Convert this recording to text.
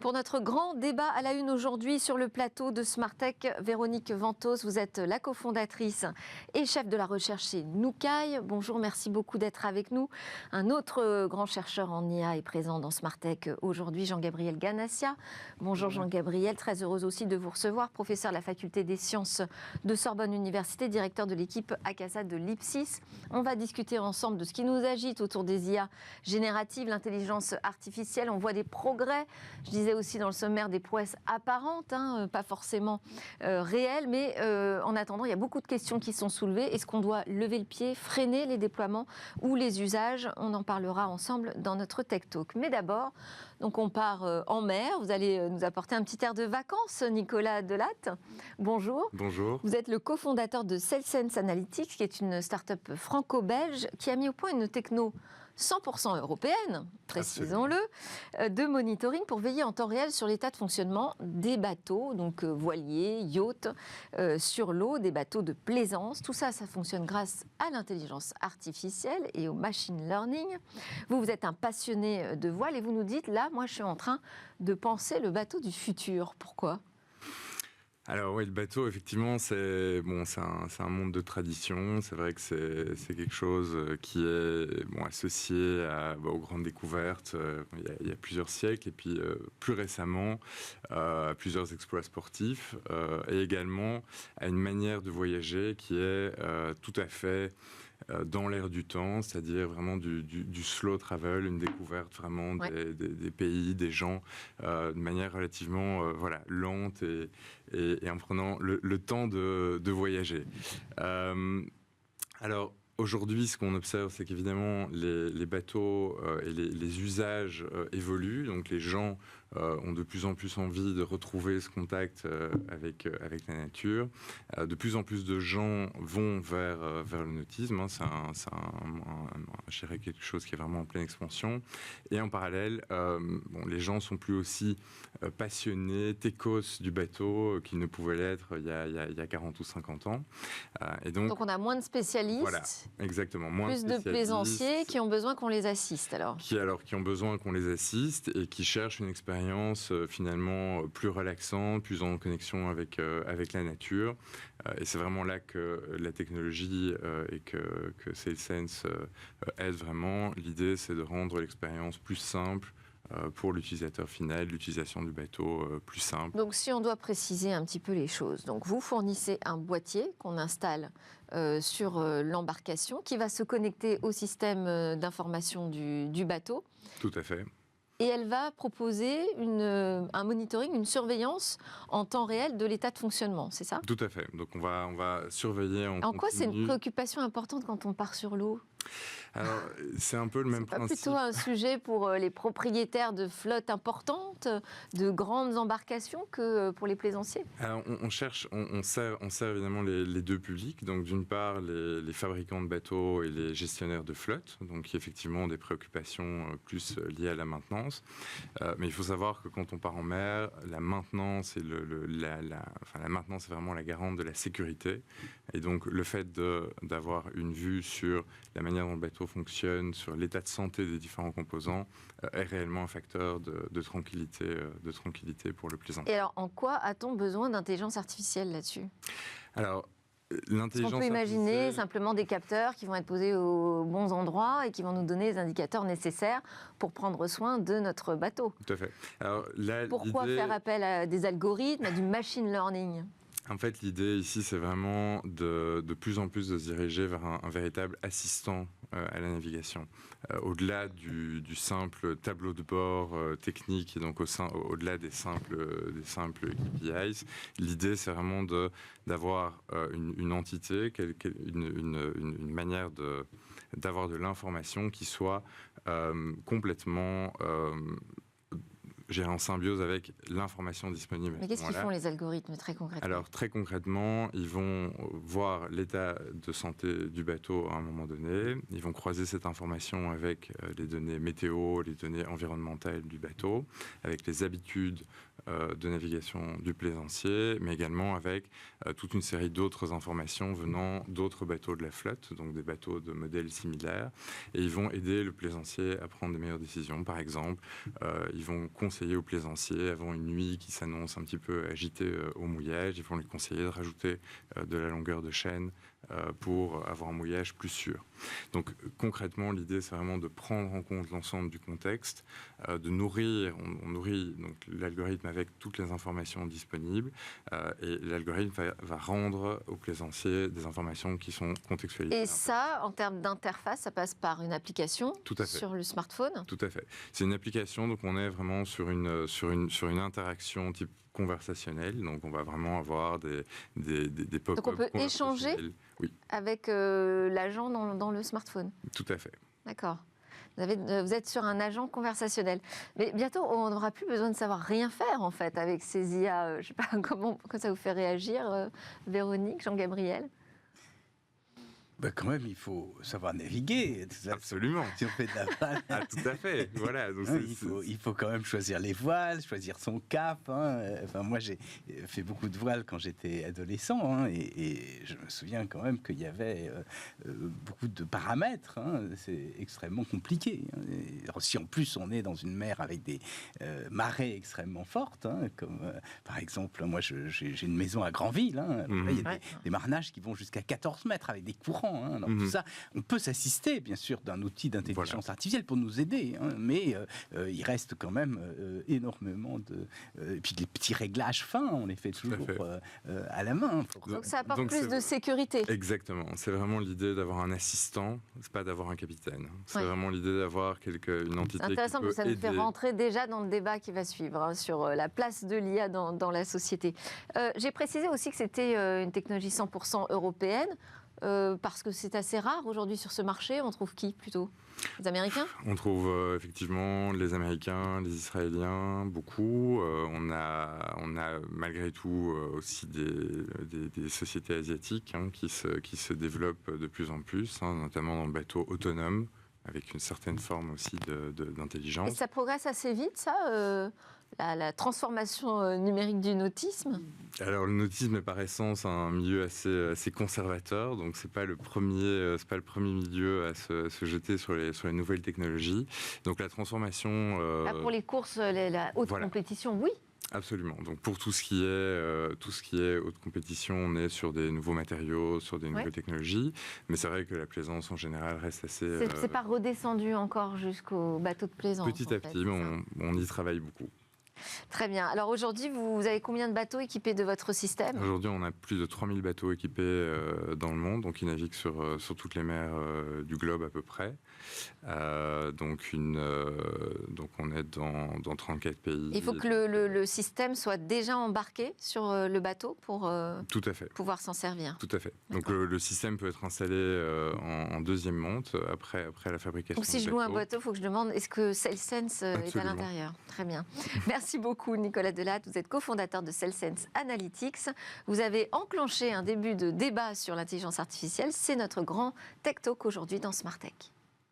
Pour notre grand débat à la une aujourd'hui sur le plateau de Smartech, Véronique Ventos, vous êtes la cofondatrice et chef de la recherche chez Noukai. Bonjour, merci beaucoup d'être avec nous. Un autre grand chercheur en IA est présent dans Smartech aujourd'hui, Jean-Gabriel Ganassia. Bonjour Jean-Gabriel, très heureuse aussi de vous recevoir, professeur de la faculté des sciences de Sorbonne Université, directeur de l'équipe ACASA de l'IPSIS. On va discuter ensemble de ce qui nous agite autour des IA génératives, l'intelligence artificielle. On voit des progrès. Je disais aussi dans le sommaire des prouesses apparentes, pas forcément réelles, mais en attendant, il y a beaucoup de questions qui sont soulevées. Est-ce qu'on doit lever le pied, freiner les déploiements ou les usages? On en parlera ensemble dans notre Tech Talk. Mais d'abord, donc on part en mer. Vous allez nous apporter un petit air de vacances, Nicolas Delatte. Bonjour. Bonjour. Vous êtes le cofondateur de SalesSense Analytics, qui est une start-up franco-belge qui a mis au point une techno 100% européenne, précisons-le, de monitoring pour veiller en temps réel sur l'état de fonctionnement des bateaux, donc voiliers, yachts, sur l'eau, des bateaux de plaisance. Tout ça, ça fonctionne grâce à l'intelligence artificielle et au machine learning. Vous êtes un passionné de voile et vous nous dites, là, moi, je suis en train de penser le bateau du futur. Pourquoi ? Alors oui, le bateau, effectivement, c'est un monde de tradition. C'est vrai que c'est quelque chose qui est associé aux grandes découvertes il y a plusieurs siècles, et puis plus récemment à plusieurs exploits sportifs, et également à une manière de voyager qui est tout à fait dans l'air du temps, c'est-à-dire vraiment du slow travel, une découverte vraiment des pays, des gens, de manière relativement lente et en prenant le temps de voyager. Alors, aujourd'hui, ce qu'on observe, c'est qu'évidemment, les bateaux et les usages évoluent. Donc, les gens ont de plus en plus envie de retrouver ce contact avec la nature. De plus en plus de gens vont vers le nautisme. Je dirais quelque chose qui est vraiment en pleine expansion. Et en parallèle, les gens sont plus aussi passionnés, techos du bateau qu'ils ne pouvaient l'être il y a 40 ou 50 ans. Et donc on a moins de spécialistes. Voilà, exactement. Plus de plaisanciers qui ont besoin qu'on les assiste qui ont besoin qu'on les assiste et qui cherchent une expérience finalement plus relaxante, plus en connexion avec la nature. Et c'est vraiment là que la technologie et que SalesSense aide vraiment. L'idée, c'est de rendre l'expérience plus simple pour l'utilisateur final, l'utilisation du bateau plus simple. Donc si on doit préciser un petit peu les choses, donc vous fournissez un boîtier qu'on installe sur l'embarcation qui va se connecter au système d'information du bateau. Tout à fait. Et elle va proposer un monitoring, une surveillance en temps réel de l'état de fonctionnement, c'est ça ? Tout à fait. Donc on va surveiller en continu. En quoi c'est une préoccupation importante quand on part sur l'eau ? Alors, c'est un peu le même principe. C'est plutôt un sujet pour les propriétaires de flottes importantes, de grandes embarcations, que pour les plaisanciers ? Alors, on sert évidemment les deux publics. Donc, d'une part, les fabricants de bateaux et les gestionnaires de flottes, donc qui effectivement ont des préoccupations plus liées à la maintenance. Mais il faut savoir que quand on part en mer, la maintenance la maintenance est vraiment la garante de la sécurité. Et donc, le fait d'avoir une vue sur la manière dont le bateau fonctionne, sur l'état de santé des différents composants, est réellement un facteur de tranquillité pour le plaisancier. Et alors, en quoi a-t-on besoin d'intelligence artificielle là-dessus ? Alors, l'intelligence on peut imaginer simplement des capteurs qui vont être posés aux bons endroits et qui vont nous donner les indicateurs nécessaires pour prendre soin de notre bateau. Tout à fait. Alors, pourquoi faire appel à des algorithmes, à du machine learning ? En fait, l'idée ici, c'est vraiment de plus en plus de se diriger vers un véritable assistant à la navigation. Au-delà du simple tableau de bord technique et donc au-delà des simples KPIs, l'idée, c'est vraiment d'avoir une entité, une manière d'avoir de l'information qui soit complètement en symbiose avec l'information disponible. Mais qu'est-ce qu'ils font les algorithmes très concrètement ? Alors très concrètement, ils vont voir l'état de santé du bateau à un moment donné, ils vont croiser cette information avec les données météo, les données environnementales du bateau, avec les habitudes de navigation du plaisancier, mais également avec toute une série d'autres informations venant d'autres bateaux de la flotte, donc des bateaux de modèles similaires, et ils vont aider le plaisancier à prendre des meilleures décisions. Par exemple, ils vont conseiller au plaisancier avant une nuit qui s'annonce un petit peu agitée au mouillage, ils vont lui conseiller de rajouter de la longueur de chaîne pour avoir un mouillage plus sûr. Donc concrètement, l'idée c'est vraiment de prendre en compte l'ensemble du contexte, de nourrir, on nourrit donc l'algorithme avec toutes les informations disponibles et l'algorithme va rendre aux plaisanciers des informations qui sont contextualisées. Et ça, en termes d'interface, ça passe par une application sur le smartphone? Tout à fait. C'est une application, donc on est vraiment sur une interaction type conversationnelle, donc on va vraiment avoir des pop-up. Donc on peut échanger avec l'agent dans le smartphone? Tout à fait. D'accord. Vous êtes sur un agent conversationnel. Mais bientôt, on n'aura plus besoin de savoir rien faire, en fait, avec ces IA. Je ne sais pas comment ça vous fait réagir, Véronique, Jean-Gabriel? Quand même, il faut savoir naviguer. Absolument. Si on fait de la voile. Ah, tout à fait. Voilà. Donc il faut quand même choisir les voiles, choisir son cap. Enfin, moi, j'ai fait beaucoup de voiles quand j'étais adolescent. Et je me souviens quand même qu'il y avait beaucoup de paramètres. C'est extrêmement compliqué. Et si en plus on est dans une mer avec des marées extrêmement fortes, comme par exemple, moi, j'ai une maison à Granville. Il y a des marnages qui vont jusqu'à 14 mètres avec des courants. Alors tout ça, on peut s'assister bien sûr d'un outil d'intelligence artificielle pour nous aider, mais il reste quand même énormément et puis les petits réglages fins, on les fait toujours à la main. Donc ça apporte plus de sécurité. Exactement. C'est vraiment l'idée d'avoir un assistant, c'est pas d'avoir un capitaine. C'est vraiment l'idée d'avoir une entité. C'est intéressant qui peut parce que ça nous fait aider. rentrer déjà dans le débat qui va suivre sur la place de l'IA dans la société. J'ai précisé aussi que c'était une technologie 100% européenne. Parce que c'est assez rare aujourd'hui sur ce marché. On trouve qui plutôt? Les Américains? On trouve effectivement les Américains, les Israéliens, beaucoup. On a malgré tout aussi des sociétés asiatiques qui se développent de plus en plus, notamment dans le bateau autonome, avec une certaine forme aussi d'intelligence. Et ça progresse assez vite, ça la transformation numérique du nautisme? Alors le nautisme est par essence un milieu assez conservateur, donc c'est pas le premier milieu à se jeter sur les nouvelles technologies. Donc la transformation. Pour les courses, la haute compétition, oui. Absolument. Donc pour tout ce qui est haute compétition, on est sur des nouveaux matériaux, sur des nouvelles technologies. Mais c'est vrai que la plaisance en général reste assez. C'est pas redescendu encore jusqu'au bateau de plaisance. Petit à petit, mais on y travaille beaucoup. Très bien. Alors aujourd'hui, vous avez combien de bateaux équipés de votre système? Aujourd'hui, on a plus de 3000 bateaux équipés dans le monde, donc qui naviguent sur toutes les mers du globe à peu près. Donc on est dans 34 pays. Il faut que le système soit déjà embarqué sur le bateau pour Tout à fait. pouvoir s'en servir. Tout à fait. Donc le système peut être installé en deuxième monte après la fabrication. Donc si je loue un bateau, il faut que je demande est-ce que SailSense est à l'intérieur? Très bien. Merci beaucoup Nicolas Delatte. Vous êtes cofondateur de SailSense Analytics. Vous avez enclenché un début de débat sur l'intelligence artificielle. C'est notre grand Tech Talk aujourd'hui dans Smart Tech.